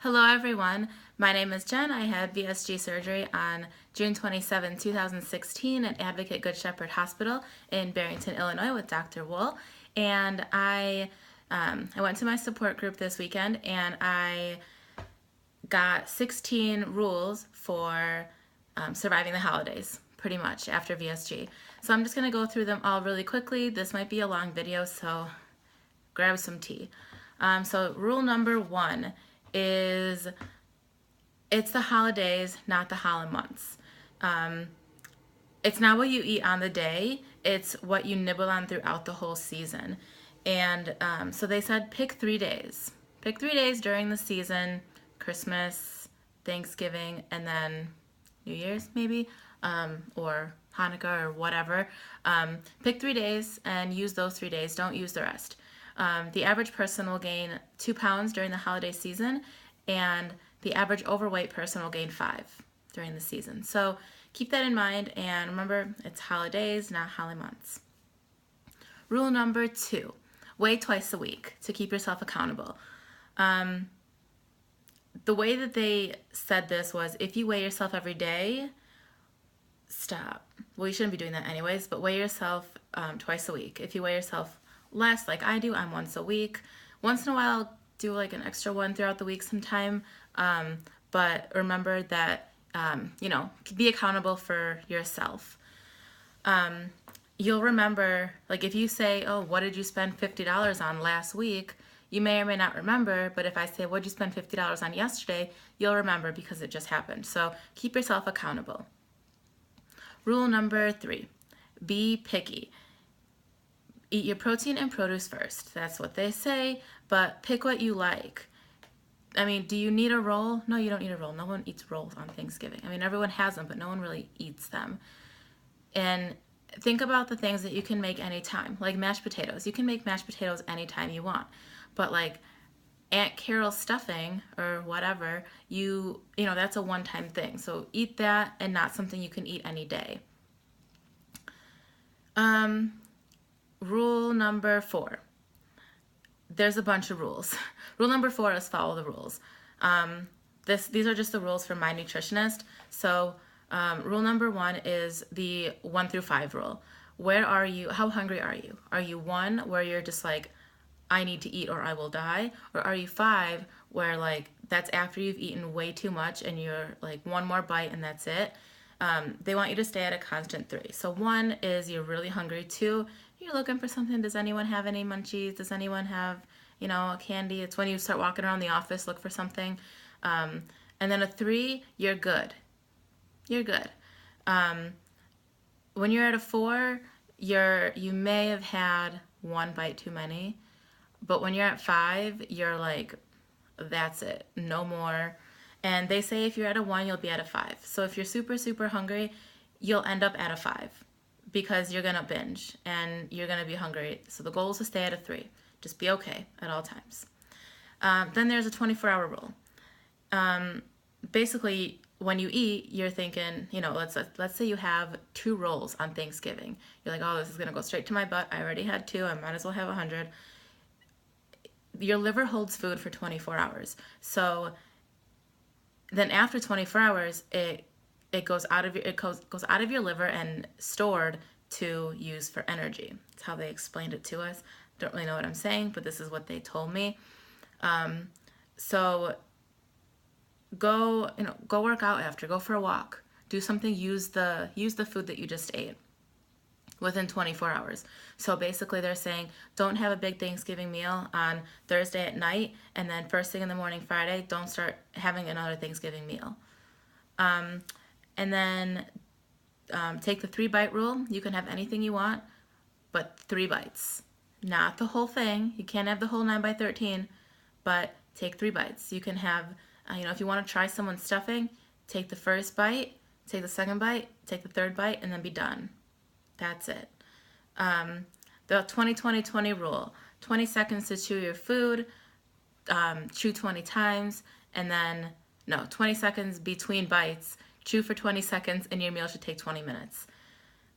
Hello everyone, my name is Jen. I had VSG surgery on June 27, 2016 at Advocate Good Shepherd Hospital in Barrington, Illinois with Dr. Wool. And I went to my support group this weekend and I got 16 rules for surviving the holidays, pretty much, after VSG. So I'm just going to go through them all really quickly. This might be a long video, so grab some tea. So rule number 1 is it's the holidays, not the holiday months. It's not what you eat on the day, it's what you nibble on throughout the whole season. And so they said pick 3 days. Pick 3 days during the season, Christmas, Thanksgiving, and then New Year's maybe, or Hanukkah or whatever. Pick 3 days and use those 3 days. Don't use the rest. The average person will gain 2 pounds during the holiday season, and the average overweight person will gain 5 during the season. So keep that in mind, and remember, it's holidays, not holiday months. Rule number 2, weigh twice a week to keep yourself accountable. The way that they said this was if you weigh yourself every day, stop. Well, you shouldn't be doing that anyways, but weigh yourself twice a week. If you weigh yourself less, like I do, I'm once a week. Once in a while, I'll do like an extra one throughout the week sometime. But remember that, be accountable for yourself. You'll remember, like if you say, oh, what did you spend $50 on last week? You may or may not remember, but if I say, what did you spend $50 on yesterday? You'll remember because it just happened. So keep yourself accountable. Rule number 3, be picky. Eat your protein and produce first. That's what they say, but pick what you like. I mean, do you need a roll? No, you don't need a roll. No one eats rolls on Thanksgiving. I mean, everyone has them, but no one really eats them. And think about the things that you can make anytime, like mashed potatoes. You can make mashed potatoes anytime you want, but like Aunt Carol's stuffing or whatever, that's a one-time thing. So eat that and not something you can eat any day. Rule number 4. There's a bunch of rules. Rule number 4 is follow the rules. These are just the rules for my nutritionist. So rule number 1 is the 1 through 5 rule. Where are you? How hungry are you? Are you 1 where you're just like, I need to eat or I will die? Or are you 5 where like that's after you've eaten way too much and you're like 1 more bite and that's it? They want you to stay at a constant 3. So 1 is you're really hungry. 2, you're looking for something. Does anyone have any munchies? Does anyone have, a candy? It's when you start walking around the office, look for something. And then a 3, you're good. You're good. When you're at a 4, you may have had 1 bite too many. But when you're at 5, you're like, that's it. No more. And they say if you're at a 1, you'll be at a 5. So if you're super, super hungry, you'll end up at a 5 because you're going to binge and you're going to be hungry. So the goal is to stay at a 3. Just be okay at all times. Then there's a 24-hour rule. Basically, when you eat, you're thinking, let's say you have 2 rolls on Thanksgiving. You're like, oh, this is going to go straight to my butt. I already had 2. I might as well have 100. Your liver holds food for 24 hours. So then after 24 hours, it goes out of your liver and stored to use for energy. That's how they explained it to us. Don't really know what I'm saying, but this is what they told me. So go work out after, go for a walk, do something, use the food that you just ate within 24 hours. So basically they're saying don't have a big Thanksgiving meal on Thursday at night and then first thing in the morning Friday, don't start having another Thanksgiving meal. And then take the 3-bite rule. You can have anything you want, but 3 bites. Not the whole thing. You can't have the whole 9 by 13, but take 3 bites. You can have, if you want to try someone's stuffing, take the first bite, take the second bite, take the 3rd bite, and then be done. That's it. The 20-20-20 rule. 20 seconds to chew your food, chew 20 times, and then, 20 seconds between bites, chew for 20 seconds, and your meal should take 20 minutes.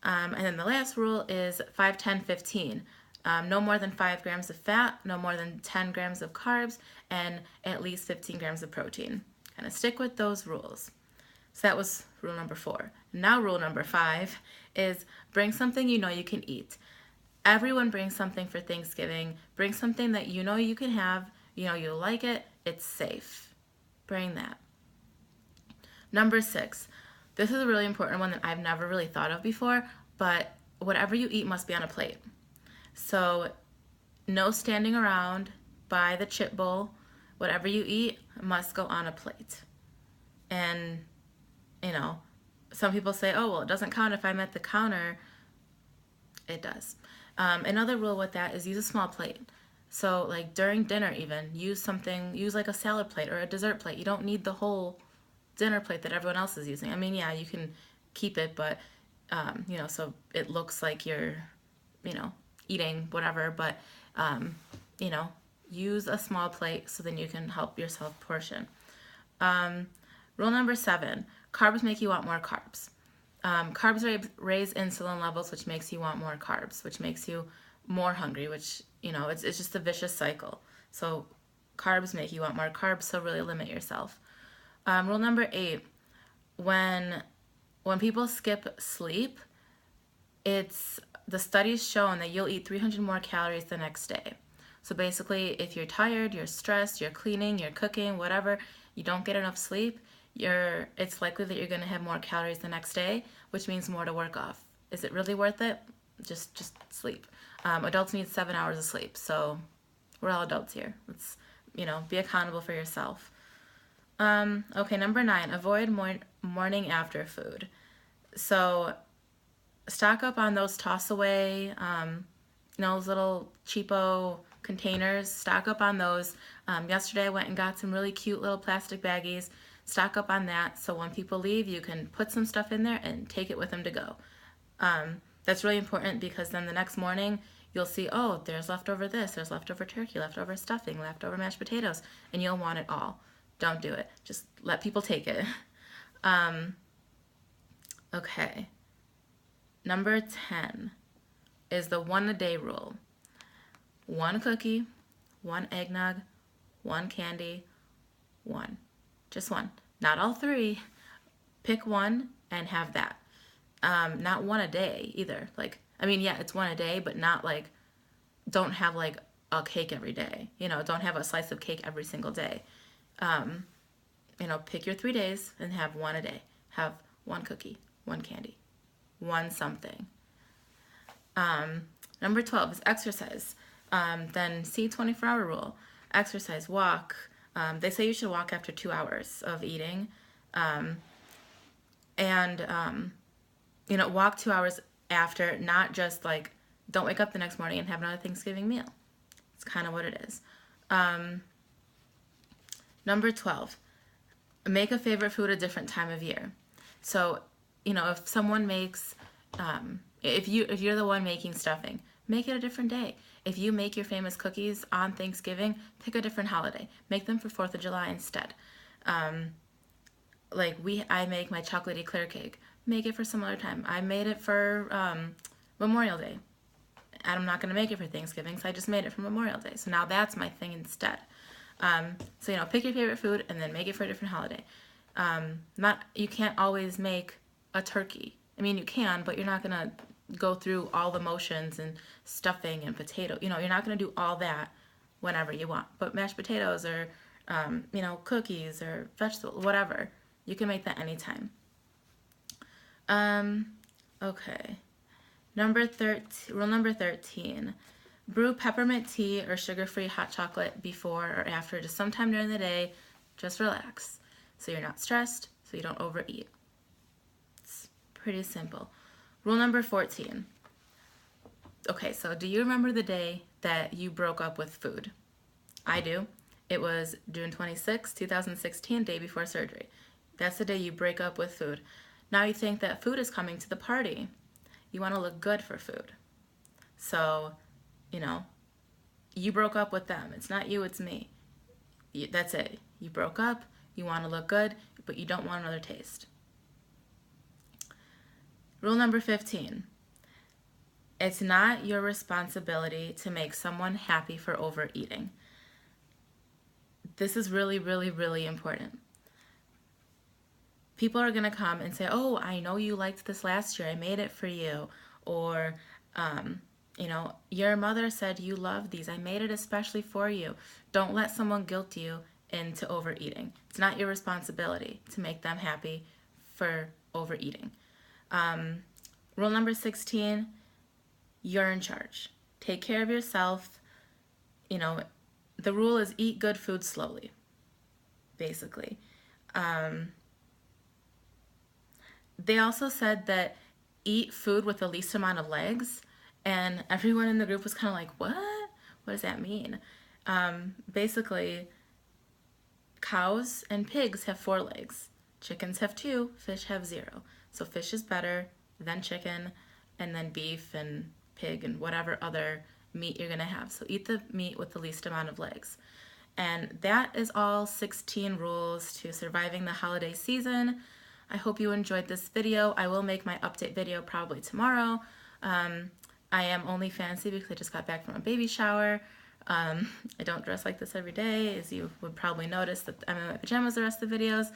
And then the last rule is 5-10-15. No more than 5 grams of fat, no more than 10 grams of carbs, and at least 15 grams of protein. Kind of stick with those rules. So that was rule number 4. Now rule number 5 is bring something you know you can eat. Everyone brings something for Thanksgiving. Bring something that you know you can have, you know you'll like it, it's safe. Bring that. Number 6. This is a really important one that I've never really thought of before, but whatever you eat must be on a plate. So no standing around by the chip bowl. Whatever you eat must go on a plate. And, you know, some people say, oh, well, it doesn't count if I'm at the counter. It does. Another rule with that is use a small plate. So like during dinner even, use like a salad plate or a dessert plate. You don't need the whole dinner plate that everyone else is using. I mean, yeah, you can keep it, but, you know, so it looks like you're, you know, eating whatever, but, you know, use a small plate so then you can help yourself portion. Rule number 7, carbs make you want more carbs. Carbs raise insulin levels, which makes you want more carbs, which makes you more hungry, which, you know, it's just a vicious cycle. So carbs make you want more carbs, so really limit yourself. Rule number 8, when people skip sleep, the studies shown that you'll eat 300 more calories the next day. So basically, if you're tired, you're stressed, you're cleaning, you're cooking, whatever, you don't get enough sleep, it's likely that you're going to have more calories the next day, which means more to work off. Is it really worth it? Just sleep. Adults need 7 hours of sleep, so we're all adults here. Let's, you know, be accountable for yourself. Okay, number 9, avoid morning after food. So stock up on those toss away, you know, those little cheapo containers. Stock up on those. Yesterday I went and got some really cute little plastic baggies. Stock up on that so when people leave you can put some stuff in there and take it with them to go. That's really important because then the next morning you'll see, oh, there's leftover this, there's leftover turkey, leftover stuffing, leftover mashed potatoes, and you'll want it all. Don't do it. Just let people take it. Okay. Number 10 is the 1 a day rule. 1 cookie, 1 eggnog, 1 candy, 1. Just 1. Not all 3. Pick 1 and have that. Not 1 a day either. Like, I mean, yeah, it's 1 a day, but not like, don't have like a cake every day. You know, don't have a slice of cake every single day. You know, pick your 3 days and have 1 a day. Have 1 cookie, 1 candy, 1 something. Number 12 is exercise. Then see 24-hour rule. Exercise, walk. They say you should walk after 2 hours of eating. You know, walk 2 hours after, not just like, don't wake up the next morning and have another Thanksgiving meal. It's kind of what it is. Number 12, make a favorite food a different time of year. So, you know, if someone makes, if you're the one making stuffing, make it a different day. If you make your famous cookies on Thanksgiving, pick a different holiday. Make them for 4th of July instead. Like I make my chocolate eclair cake. Make it for some other time. I made it for Memorial Day. And I'm not going to make it for Thanksgiving, so I just made it for Memorial Day. So now that's my thing instead. So, you know, pick your favorite food and then make it for a different holiday. You can't always make a turkey. I mean, you can, but you're not going to go through all the motions and stuffing and potato. You know, you're not going to do all that whenever you want. But mashed potatoes or, you know, cookies or vegetables, whatever, you can make that anytime. Okay. Rule number 13. Brew peppermint tea or sugar-free hot chocolate before or after, just sometime during the day. Just relax. So you're not stressed, so you don't overeat. It's pretty simple. Rule number 14. Okay, so do you remember the day that you broke up with food? I do. It was June 26, 2016, day before surgery. That's the day you break up with food. Now you think that food is coming to the party. You want to look good for food. So, you know, you broke up with them. It's not you, it's me. That's it. You broke up, you want to look good, but you don't want another taste. Rule number 15. It's not your responsibility to make someone happy for overeating. This is really, really, really important. People are going to come and say, oh, I know you liked this last year. I made it for you. Or, your mother said you love these. I made it especially for you. Don't let someone guilt you into overeating. It's not your responsibility to make them happy for overeating. Rule number 16, you're in charge. Take care of yourself. The rule is eat good food slowly, basically. They also said that eat food with the least amount of legs, and everyone in the group was kind of like, what? What does that mean? Basically, cows and pigs have 4 legs. Chickens have 2, fish have 0. So fish is better, then chicken, and then beef and pig and whatever other meat you're going to have. So eat the meat with the least amount of legs. And that is all 16 rules to surviving the holiday season. I hope you enjoyed this video. I will make my update video probably tomorrow. I am only fancy because I just got back from a baby shower. I don't dress like this every day, as you would probably notice that I'm in my pajamas the rest of the videos.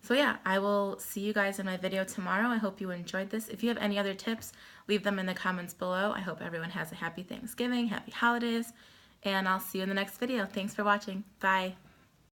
So yeah, I will see you guys in my video tomorrow. I hope you enjoyed this. If you have any other tips, leave them in the comments below. I hope everyone has a happy Thanksgiving, happy holidays, and I'll see you in the next video. Thanks for watching. Bye.